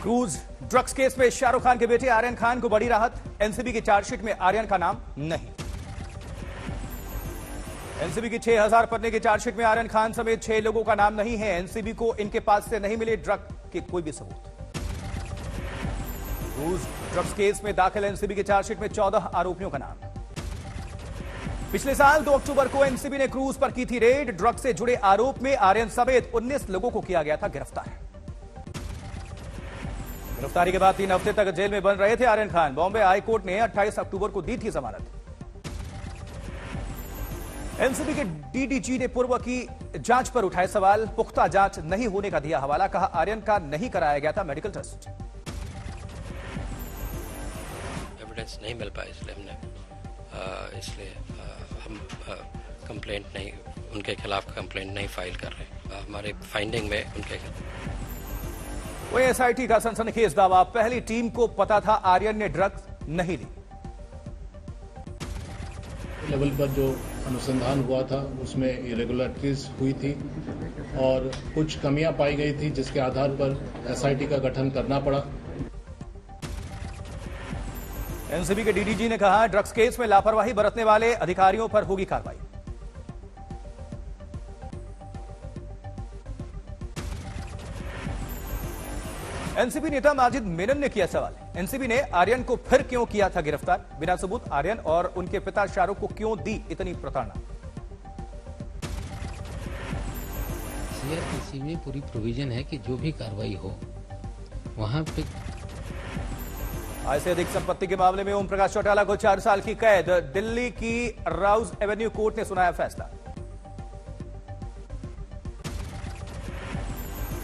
Cruise drugs case में शाहरुख खान के बेटे आर्यन खान को बड़ी राहत। एनसीबी की चार्जशीट में आर्यन का नाम नहीं। एनसीबी की 6000 पन्ने की चार्जशीट में आर्यन खान समेत 6 लोगों का नाम नहीं है। एनसीबी को इनके पास से नहीं मिले ड्रग के कोई भी सबूत। क्रूज ड्रग्स केस में दाखिल एनसीबी की चार्जशीट में 14 आरोपियों का नाम। पिछले साल 2 अक्टूबर को एनसीबी ने क्रूज पर की थी रेड। ड्रग से जुड़े आरोप में आर्यन समेत 19 लोगों को किया गया था गिरफ्तार। गिरफ्तारी के बाद 3 हफ्ते तक जेल में बंद रहे थे आर्यन खान। बॉम्बे हाई कोर्ट ने 28 अक्टूबर को दी थी जमानत। एनसीबी के डीडीजी ने पूर्व की जांच पर उठाए सवाल। पुख्ता जांच नहीं होने का दिया हवाला। कहा आर्यन का नहीं कराया गया था मेडिकल टेस्ट। एविडेंस नहीं मिल पाया इसलिए हम कंप्लेंट नहीं, उनके खिलाफ कंप्लेंट नहीं फाइल कर रहे। हमारे फाइंडिंग में उनके वही एसआईटी का सनसनीखेज दावा। पहली टीम को पता था आर्यन ने ड्रग्स नहीं ली। लेवल पर जो अनुसंधान हुआ था उसमें इरेगुलरिटीज हुई थी और कुछ कमियां पाई गई थी, जिसके आधार पर एसआईटी का गठन करना पड़ा। एनसीबी के डीडीजी ने कहा ड्रग्स केस में लापरवाही बरतने वाले अधिकारियों पर होगी कार्रवाई। एनसीबी नेता माजिद मेनन ने किया सवाल। एनसीबी ने आर्यन को फिर क्यों किया था गिरफ्तार? बिना सबूत आर्यन और उनके पिता शाहरुख को क्यों दी इतनी प्रताड़ना? सीआरपीसी में पूरी प्रोविजन है कि जो भी कार्रवाई हो वहां पे। आय से अधिक संपत्ति के मामले में ओम प्रकाश चौटाला को 4 साल की कैद। दिल्ली की राउज एवेन्यू कोर्ट ने सुनाया फैसला।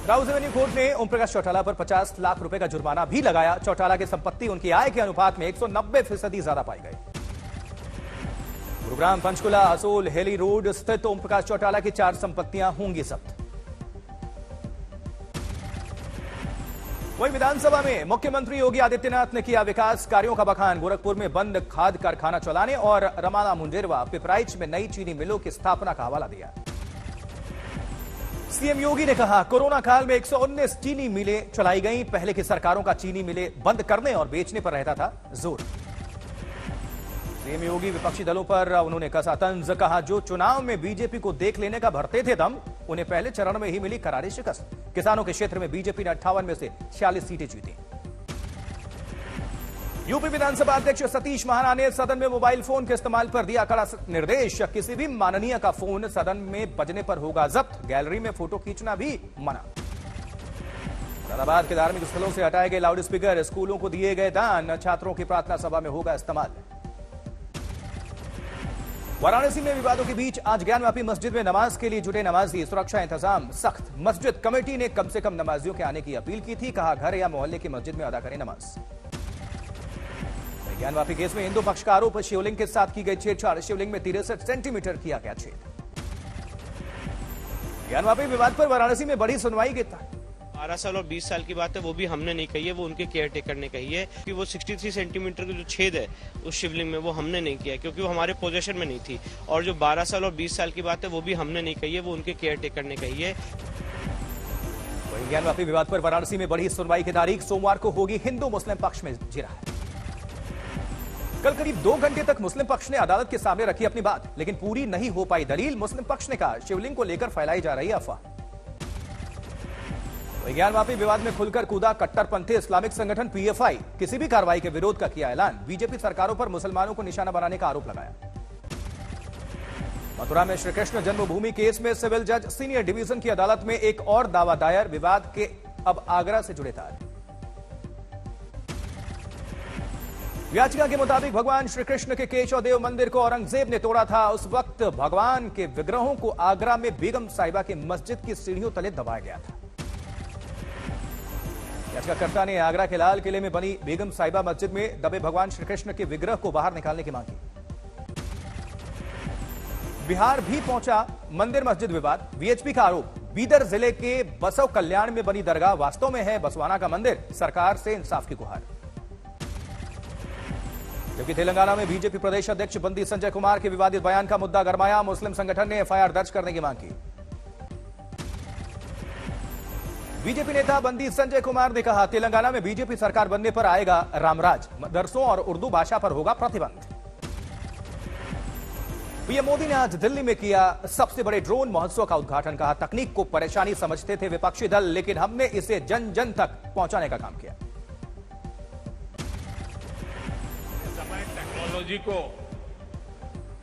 राउज एवेन्यू कोर्ट ने ओम प्रकाश चौटाला पर 50 लाख रुपए का जुर्माना भी लगाया। चौटाला की संपत्ति उनकी आय के अनुपात में 190% ज्यादा पाई गई। गुरुग्राम, पंचकुला, असोल, हेली रोड स्थित ओम प्रकाश चौटाला की 4 संपत्तियां होंगी जब्त। वहीं विधानसभा में मुख्यमंत्री योगी आदित्यनाथ ने किया विकास कार्यों का बखान। गोरखपुर में बंद खाद कारखाना चलाने और रमाना मुंडेरवा, पिपराइच में नई चीनी मिलों की स्थापना का हवाला दिया। सीएम योगी ने कहा कोरोना काल में 119 चीनी मिलें चलाई गईं। पहले की सरकारों का चीनी मिलें बंद करने और बेचने पर रहता था जोर। सीएम योगी विपक्षी दलों पर उन्होंने कसा तंज। कहा जो चुनाव में बीजेपी को देख लेने का भरते थे दम, उन्हें पहले चरण में ही मिली करारी शिकस्त। किसानों के क्षेत्र में बीजेपी ने 58 में से 46 सीटें जीती। यूपी विधानसभा अध्यक्ष सतीश महाना ने सदन में मोबाइल फोन के इस्तेमाल पर दिया कड़ा निर्देश। किसी भी माननीय का फोन सदन में बजने पर होगा जब्त। गैलरी में फोटो खींचना भी मना। मुरादाबाद के धार्मिक स्थलों से हटाए गए लाउड स्पीकर, स्कूलों को दिए गए दान। छात्रों की प्रार्थना सभा में होगा इस्तेमाल। वाराणसी में विवादों के बीच आज ज्ञानवापी मस्जिद में नमाज के लिए जुटे नमाजी। सुरक्षा इंतजाम सख्त। मस्जिद कमेटी ने कम से कम नमाजियों के आने की अपील की थी। कहा घर या मोहल्ले की मस्जिद में अदा करें नमाज। ज्ञानवापी केस में हिंदू पक्ष का आरोप शिवलिंग के साथ की गई छेड़छाड़। शिवलिंग में 63 सेंटीमीटर किया गया छेद। ज्ञानवापी विवाद पर वाराणसी में बड़ी सुनवाई की। 12 साल और 20 साल की बात है, वो भी हमने नहीं कही है, वो उनके केयर टेकर ने कही है कि वो 63 सेंटीमीटर का जो छेद है उस शिवलिंग में, वो हमने नहीं किया क्योंकि वो हमारे पोजीशन में नहीं थी। और जो 12 साल और 20 साल की बात है वो भी हमने नहीं कही है, वो उनके केयर टेकर ने कही है। वहीं ज्ञानवापी विवाद पर वाराणसी में बड़ी सुनवाई की तारीख सोमवार को होगी। हिंदू मुस्लिम पक्ष में जिरा है। कल करीब 2 घंटे तक मुस्लिम पक्ष ने अदालत के सामने रखी अपनी बात, लेकिन पूरी नहीं हो पाई दलील। मुस्लिम पक्ष ने कहा शिवलिंग को लेकर फैलाई जा रही अफवाह। ज्ञानवापी विवाद में खुलकर कूदा कट्टरपंथी इस्लामिक संगठन पीएफआई। किसी भी कार्रवाई के विरोध का किया ऐलान। बीजेपी सरकारों पर मुसलमानों को निशाना बनाने का आरोप लगाया। मथुरा में श्रीकृष्ण जन्मभूमि केस में सिविल जज सीनियर डिवीजन की अदालत में एक और दावा दायर। विवाद के अब आगरा से जुड़े तार। याचिका के मुताबिक भगवान श्री कृष्ण के केशव देव मंदिर को औरंगजेब ने तोड़ा था। उस वक्त भगवान के विग्रहों को आगरा में बेगम साहिबा की मस्जिद की सीढ़ियों तले दबाया गया था। याचिकाकर्ता ने आगरा के लाल किले में बनी बेगम साहिबा मस्जिद में दबे भगवान श्री कृष्ण के विग्रह को बाहर निकालने की मांग की। बिहार भी पहुंचा मंदिर मस्जिद विवाद। वीएचपी का आरोप बीदर जिले के बसव कल्याण में बनी दरगाह वास्तव में है बसवाना का मंदिर। सरकार से इंसाफ की गुहार। जबकि तेलंगाना में बीजेपी प्रदेश अध्यक्ष बंदी संजय कुमार के विवादित बयान का मुद्दा गरमाया। मुस्लिम संगठन ने एफआईआर दर्ज करने की मांग की। बीजेपी नेता बंदी संजय कुमार ने कहा, तेलंगाना में बीजेपी सरकार बनने पर आएगा रामराज, मदरसों और उर्दू भाषा पर होगा प्रतिबंध। पीएम मोदी ने आज दिल्ली में किया सबसे बड़े ड्रोन महोत्सव का उद्घाटन। कहा, तकनीक को परेशानी समझते थे विपक्षी दल, लेकिन हमने इसे जन जन तक पहुंचाने का काम किया। टेक्नोलॉजी को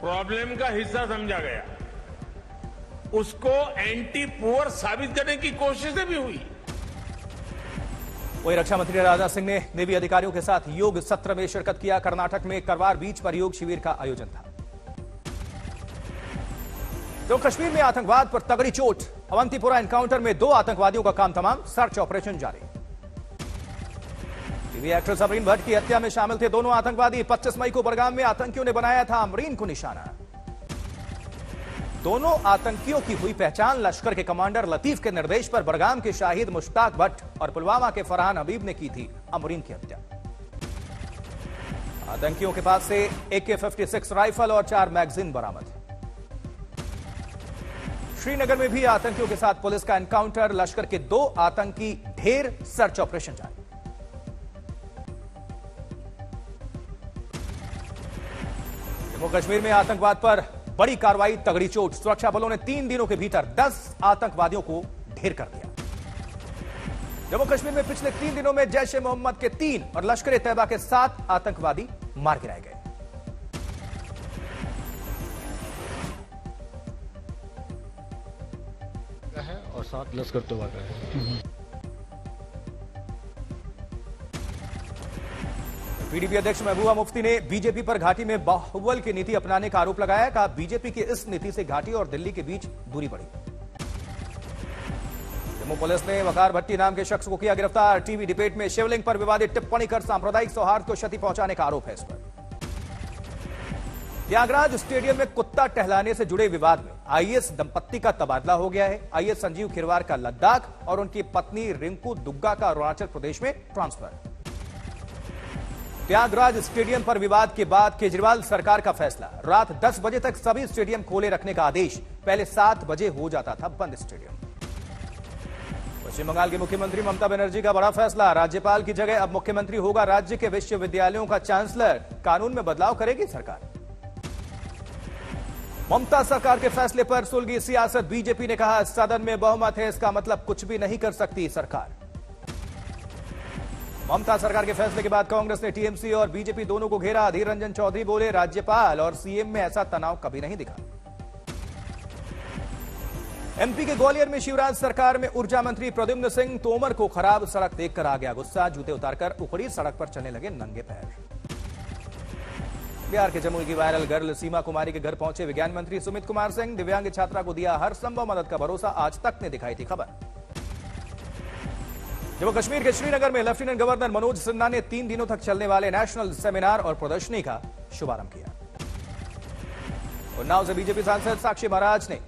प्रॉब्लम का हिस्सा समझा गया, उसको एंटी पुअर साबित करने की कोशिशें भी हुई। वहीं रक्षा मंत्री राजनाथ सिंह ने नेवी अधिकारियों के साथ योग सत्र में शिरकत किया। कर्नाटक में करवार बीच पर योग शिविर का आयोजन था। तो कश्मीर में आतंकवाद पर तगड़ी चोट, अवंतीपुरा एनकाउंटर में 2 आतंकवादियों का काम तमाम, सर्च ऑपरेशन जारी। टीवी एक्ट्रेस अमरीन भट्ट की हत्या में शामिल थे दोनों आतंकवादी। 25 मई को बड़गाम में आतंकियों ने बनाया था अमरीन को निशाना। दोनों आतंकियों की हुई पहचान। लश्कर के कमांडर लतीफ के निर्देश पर बड़गाम के शाहिद मुश्ताक भट्ट और पुलवामा के फरहान हबीब ने की थी अमरीन की हत्या। आतंकियों के पास से AK-56 राइफल और 4 मैगजीन बरामद। श्रीनगर में भी आतंकियों के साथ पुलिस का एनकाउंटर, लश्कर के 2 आतंकी ढेर, सर्च ऑपरेशन जारी। जम्मू कश्मीर में आतंकवाद पर बड़ी कार्रवाई, तगड़ी चोट। सुरक्षा बलों ने 3 दिनों के भीतर 10 आतंकवादियों को ढेर कर दिया। जम्मू कश्मीर में पिछले 3 दिनों में जैश ए मोहम्मद के 3 और लश्कर ए तैयबा के 7 आतंकवादी मार गिराए गए। है और 7 लश्कर तैयबा का है। पीडीपी अध्यक्ष महबूबा मुफ्ती ने बीजेपी पर घाटी में बाहुबल की नीति अपनाने का आरोप लगाया। कहा, बीजेपी की इस नीति से घाटी और दिल्ली के बीच दूरी बढ़ी। जम्मू पुलिस ने वकार भट्टी नाम के शख्स को किया गिरफ्तार। टीवी डिबेट में शिवलिंग पर विवादित टिप्पणी कर सांप्रदायिक सौहार्द को क्षति पहुंचाने का आरोप है इस पर। त्यागराज स्टेडियम में कुत्ता टहलाने से जुड़े विवाद में आईएएस दंपत्ति का तबादला हो गया है। आईएएस संजीव खिरवार का लद्दाख और उनकी पत्नी रिंकू दुग्गा का अरुणाचल प्रदेश में ट्रांसफर। त्यागराज स्टेडियम पर विवाद के बाद केजरीवाल सरकार का फैसला, रात 10 बजे तक सभी स्टेडियम खोले रखने का आदेश। पहले 7 बजे हो जाता था बंद स्टेडियम। पश्चिम बंगाल की मुख्यमंत्री ममता बनर्जी का बड़ा फैसला, राज्यपाल की जगह अब मुख्यमंत्री होगा राज्य के विश्वविद्यालयों का चांसलर। कानून में बदलाव करेगी सरकार। ममता सरकार के फैसले पर सुलगी सियासत। बीजेपी ने कहा, सदन में बहुमत है, इसका मतलब कुछ भी नहीं कर सकती सरकार। ममता सरकार के फैसले के बाद कांग्रेस ने टीएमसी और बीजेपी दोनों को घेरा। अधीर रंजन चौधरी बोले, राज्यपाल और सीएम में ऐसा तनाव कभी नहीं दिखा। एमपी के ग्वालियर में शिवराज सरकार में ऊर्जा मंत्री प्रद्युम्न सिंह तोमर को खराब सड़क देखकर आ गया गुस्सा। जूते उतारकर उखड़ी सड़क पर चलने लगे नंगे पैर। बिहार के जमुई की वायरल गर्ल सीमा कुमारी के घर पहुंचे विज्ञान मंत्री सुमित कुमार सिंह। दिव्यांग छात्रा को दिया हर संभव मदद का भरोसा, आज तक ने दिखाई थी खबर। जम्मू कश्मीर के श्रीनगर में लेफ्टिनेंट गवर्नर मनोज सिन्हा ने 3 दिनों तक चलने वाले नेशनल सेमिनार और प्रदर्शनी का शुभारंभ किया। उन्नाव से बीजेपी सांसद साक्षी महाराज ने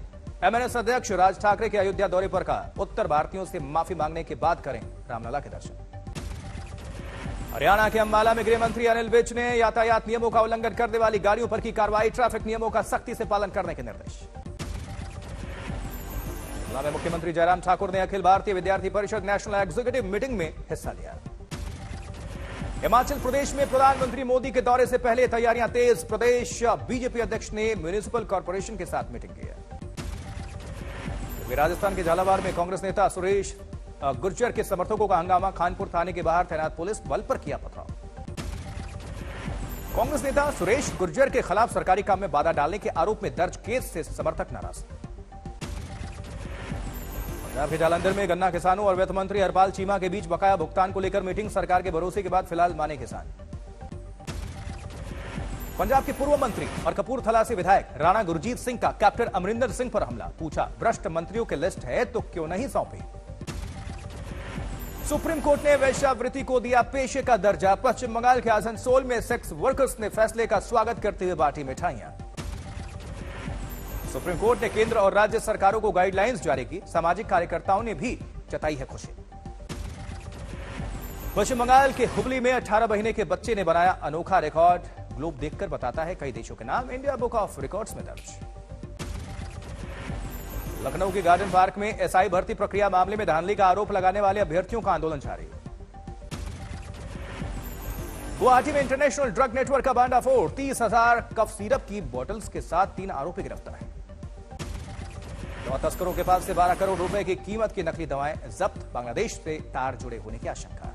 एमएनएस अध्यक्ष राज ठाकरे के अयोध्या दौरे पर कहा, उत्तर भारतीयों से माफी मांगने के बाद करें रामलला के दर्शन। हरियाणा के अंबाला में गृह मंत्री अनिल विज ने यातायात नियमों का उल्लंघन करने वाली गाड़ियों पर की कार्रवाई। ट्रैफिक नियमों का सख्ती से पालन करने के निर्देश। शिमला में मुख्यमंत्री जयराम ठाकुर ने अखिल भारतीय विद्यार्थी परिषद नेशनल एग्जीक्यूटिव मीटिंग में हिस्सा लिया। हिमाचल प्रदेश में प्रधानमंत्री मोदी के दौरे से पहले तैयारियां तेज। प्रदेश बीजेपी अध्यक्ष ने म्युनिसिपल कॉर्पोरेशन के साथ मीटिंग की। राजस्थान के झालावाड़ में कांग्रेस नेता सुरेश गुर्जर के समर्थकों का हंगामा। खानपुर थाने के बाहर तैनात पुलिस बल पर किया पथराव। कांग्रेस नेता सुरेश गुर्जर के खिलाफ सरकारी काम में बाधा डालने के आरोप में दर्ज केस से समर्थक नाराज। पंजाब के जालंधर में गन्ना किसानों और वित्त मंत्री हरपाल चीमा के बीच बकाया भुगतान को लेकर मीटिंग। सरकार के भरोसे के बाद फिलहाल माने किसान। पंजाब के पूर्व मंत्री और कपूरथला से विधायक राणा गुरजीत सिंह का कैप्टन अमरिंदर सिंह पर हमला। पूछा, भ्रष्ट मंत्रियों की लिस्ट है तो क्यों नहीं सौंपी। सुप्रीम कोर्ट ने वेश्यावृत्ति को दिया पेशे का दर्जा। पश्चिम बंगाल के आसनसोल में सेक्स वर्कर्स ने फैसले का स्वागत करते हुए बांटी मिठाइयां। सुप्रीम कोर्ट ने केंद्र और राज्य सरकारों को गाइडलाइंस जारी की। सामाजिक कार्यकर्ताओं ने भी जताई है खुशी। पश्चिम बंगाल के हुबली में 18 महीने के बच्चे ने बनाया अनोखा रिकॉर्ड। ग्लोब देखकर बताता है कई देशों के नाम। इंडिया बुक ऑफ रिकॉर्ड्स में दर्ज। लखनऊ के गार्डन पार्क में एसआई भर्ती प्रक्रिया मामले में धांधली का आरोप लगाने वाले अभ्यर्थियों का आंदोलन जारी। गुवाहाटी में इंटरनेशनल ड्रग नेटवर्क का भांडाफोड़, 30,000 कफ सिरप की बोतल्स के साथ 3 आरोपी गिरफ्तार। दवा तस्करों के पास से 12 करोड़ रुपए की कीमत की नकली दवाएं जब्त, बांग्लादेश से तार जुड़े होने की आशंका।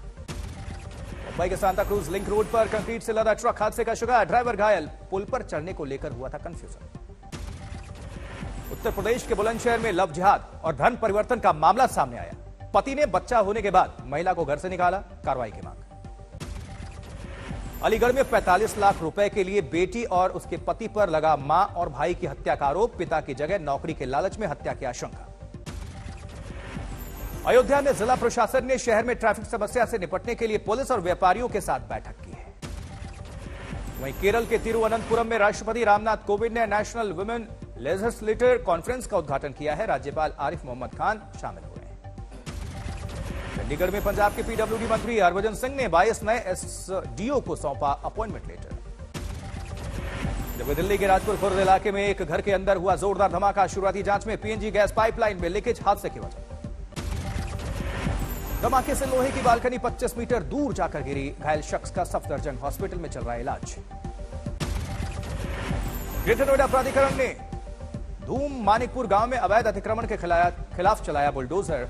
मुंबई के सांता क्रूज लिंक रोड पर कंक्रीट से लदा ट्रक हादसे का शिकार, ड्राइवर घायल, पुल पर चढ़ने को लेकर हुआ था कंफ्यूजन। उत्तर प्रदेश के बुलंदशहर में लव जिहाद और धर्म परिवर्तन का मामला सामने आया। पति ने बच्चा होने के बाद महिला को घर से निकाला, कार्रवाई की मांग। अलीगढ़ में 45 लाख रुपए के लिए बेटी और उसके पति पर लगा मां और भाई की हत्या का आरोप, पिता की जगह नौकरी के लालच में हत्या की आशंका। अयोध्या में जिला प्रशासन ने शहर में ट्रैफिक समस्या से निपटने के लिए पुलिस और व्यापारियों के साथ बैठक की है। वहीं केरल के तिरुवनंतपुरम में राष्ट्रपति रामनाथ कोविंद ने नेशनल वुमेन लेजिस्लेटर कॉन्फ्रेंस का उद्घाटन किया है। राज्यपाल आरिफ मोहम्मद खान शामिल हुए हैं। चंडीगढ़ में पंजाब के पीडब्ल्यूडी मंत्री हरभजन सिंह ने 22 नए एसडीओ को सौंपा अपॉइंटमेंट लेटर। जबकि दिल्ली के राजपुर खुर्द इलाके में एक घर के अंदर हुआ जोरदार धमाका, शुरुआती जांच में पीएनजी गैस पाइपलाइन में लीकेज हादसे की वजह। धमाके से लोहे की बालकनी 25 मीटर दूर जाकर गिरी, घायल शख्स का सफदरजंग हॉस्पिटल में चल रहा है इलाज। ग्रेटर नोएडा प्राधिकरण ने धूम मानिकपुर गांव में अवैध अतिक्रमण के खिलाफ चलाया बुलडोजर,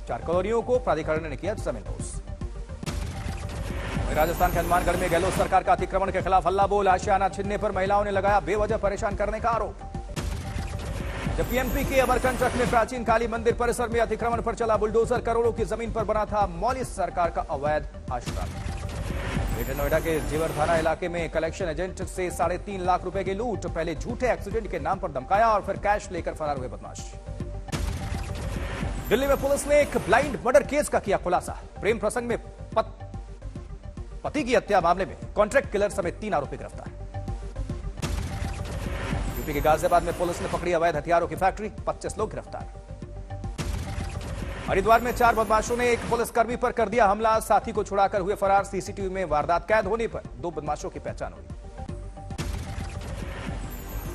4 कॉलोनियों को प्राधिकरण ने किया जमींदोज। राजस्थान के हनुमानगढ़ में गहलोत सरकार का अतिक्रमण के खिलाफ हल्ला बोल, आशियाना छीनने पर महिलाओं ने लगाया बेवजह परेशान करने का आरोप। जबकि एमपी के अमरकंटक में प्राचीन काली मंदिर परिसर में अतिक्रमण पर चला बुलडोजर, करोड़ों की जमीन पर बना था मौली सरकार का अवैध आश्रम। ग्रेटर नोएडा के जेवर थाना इलाके में कलेक्शन एजेंट से 3.5 लाख रुपए की लूट, पहले झूठे एक्सीडेंट के नाम पर धमकाया और फिर कैश लेकर फरार हुए बदमाश। दिल्ली में पुलिस ने एक ब्लाइंड मर्डर केस का किया खुलासा, प्रेम प्रसंग में पति की हत्या मामले में कॉन्ट्रैक्ट किलर समेत 3 आरोपी गिरफ्तार। यूपी के गाजियाबाद में पुलिस ने पकड़ी अवैध हथियारों की फैक्ट्री, 25 लोग गिरफ्तार। हरिद्वार में 4 बदमाशों ने एक पुलिसकर्मी पर कर दिया हमला, साथी को छुड़ाकर हुए फरार। सीसीटीवी में वारदात कैद होने पर 2 बदमाशों की पहचान हुई।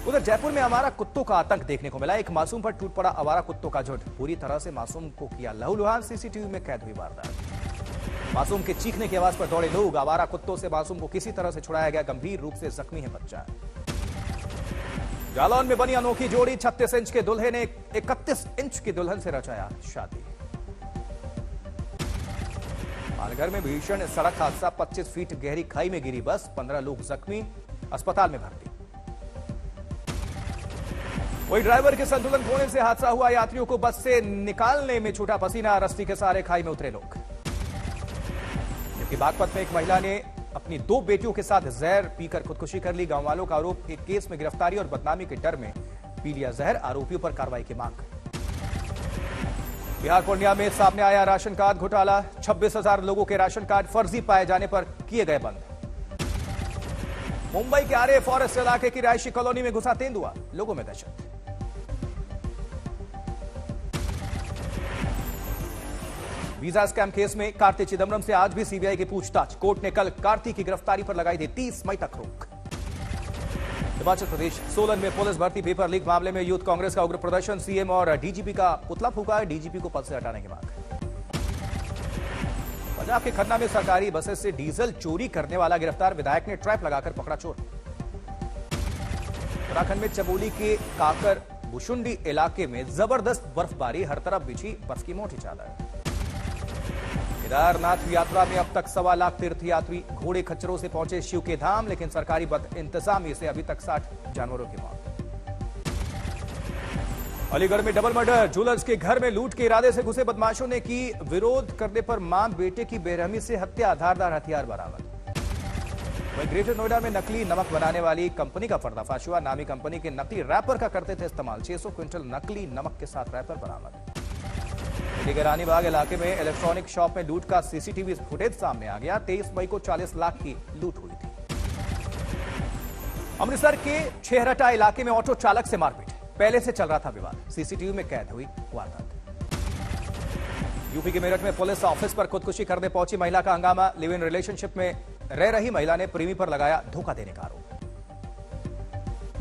उधर जयपुर में आवारा कुत्तों का आतंक देखने को मिला, एक मासूम पर टूट पड़ा आवारा कुत्तों का झुंड, पूरी तरह से मासूम को किया लहूलुहान। सीसीटीवी में कैद हुई वारदात। मासूम के चीखने की आवाज पर दौड़े लोग, आवारा कुत्तों से मासूम को किसी तरह से छुड़ाया गया, गंभीर रूप से जख्मी है बच्चा। जालौन में बनी अनोखी जोड़ी, 36 इंच के दूल्हे ने 31 इंच की दुल्हन से रचाया शादी। पालघर में भीषण सड़क हादसा, 25 फीट गहरी खाई में गिरी बस, 15 लोग जख्मी, अस्पताल में भर्ती। वही ड्राइवर के संतुलन खोने से हादसा हुआ, यात्रियों को बस से निकालने में छूटा पसीना, रस्सी के सहारे खाई में उतरे लोग। जबकि बागपत में एक महिला ने अपनी 2 बेटियों के साथ जहर पीकर खुदकुशी कर ली, गांव वालों का आरोप, एक केस में गिरफ्तारी और बदनामी के डर में पी लिया जहर, आरोपियों पर कार्रवाई की मांग। बिहार पूर्णिया में सामने आया राशन कार्ड घोटाला, 26,000 लोगों के राशन कार्ड फर्जी पाए जाने पर किए गए बंद। मुंबई के आरे फॉरेस्ट इलाके की रिहायशी कॉलोनी में घुसा तेंदुआ, लोगों में दहशत। वीजा स्कैम केस में कार्ति चिदम्बरम से आज भी सीबीआई की पूछताछ, कोर्ट ने कल कार्ति की गिरफ्तारी पर लगाई थी 30 मई तक रोक। हिमाचल प्रदेश सोलन में पुलिस भर्ती पेपर लीक मामले में यूथ कांग्रेस का उग्र प्रदर्शन, सीएम और डीजीपी का पुतला फूका, डीजीपी को पद से हटाने की मांग। पंजाब के खन्ना में सरकारी बसेस से डीजल चोरी करने वाला गिरफ्तार, विधायक ने ट्रैप लगाकर पकड़ा चोर। उत्तराखंड में चमोली के काकर बुशुंडी इलाके में जबरदस्त बर्फबारी, हर तरफ बिछी बर्फ की मोटी चादर। केदारनाथ यात्रा में अब तक 1.25 लाख तीर्थयात्री घोड़े खच्चरों से पहुंचे शिव के धाम, लेकिन सरकारी बद इंतजामी से अभी तक 60 जानवरों की मौत। अलीगढ़ में डबल मर्डर, ज्वेलर्स के घर में लूट के इरादे से घुसे बदमाशों ने की विरोध करने पर मां बेटे की बेरहमी से हत्या, धारदार हथियार बरामद। वहीं ग्रेटर नोएडा में नकली नमक बनाने वाली कंपनी का पर्दाफाश हुआ, नामी कंपनी के नकली रैपर का करते थे इस्तेमाल, 600 क्विंटल नकली नमक के साथ रैपर बरामद। दिल्ली के रानीबाग इलाके में इलेक्ट्रॉनिक शॉप में लूट का सीसीटीवी फुटेज सामने आ गया, 23 मई को 40 लाख की लूट हुई थी। अमृतसर के छेहरटा इलाके में ऑटो चालक से मारपीट, पहले से चल रहा था विवाद, सीसीटीवी में कैद हुई वारदात। यूपी के मेरठ में पुलिस ऑफिस पर खुदकुशी करने पहुंची महिला का हंगामा, लिव इन रिलेशनशिप में रह रही महिला ने प्रेमी पर लगाया धोखा देने का आरोप।